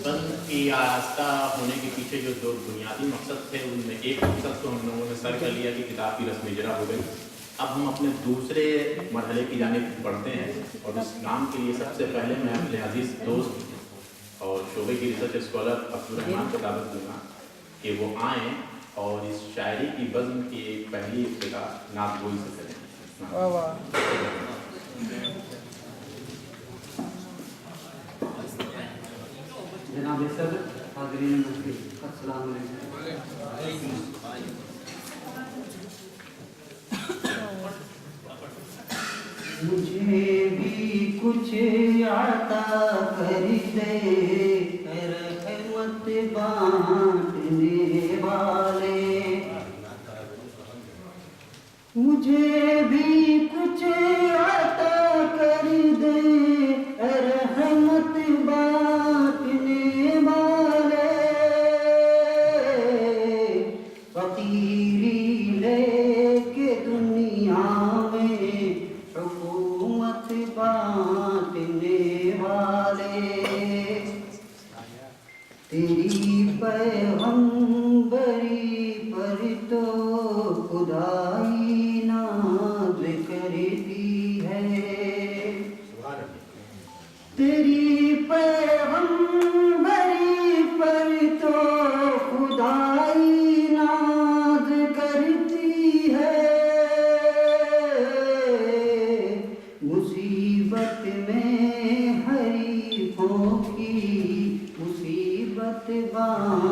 बंद की आस्था होने के पीछे जो दो बुनियादी मकसद थे, उनमें एक मकसद तो हम लोगों ने सर कर लिया कि किताब की रस्म इजरा हो गई। अब हम अपने दूसरे मरहले की जानिब बढ़ते हैं, और इस काम के लिए सबसे पहले मैं अपने अजीज़ दोस्त और शोबे की रिसर्च स्कॉलर अब्दुर्रहमान को दावत दूँगा कि वो आएँ और इस शायरी की बज़्म की पहली इब्तिदा नात गोई से करें। जनाब सदर, हाज़रीन मुफ़्ती, अस्सलाम वालेकुम। मुझे भी कुछ आता कर दे रहमत बांटने वाले, मुझे भी कुछ आता कर दे रहमत बांटने वाले, फकीरी लेके दुनिया में हुकूमत बांटने वाले, तेरी पैगंबरी पर तो खुदाई नाज़ करती है, तेरी पैगंबरी पर तो खुदाई नाज़ करती है, मुसीबत में हरीफों की मुसीबत बांटने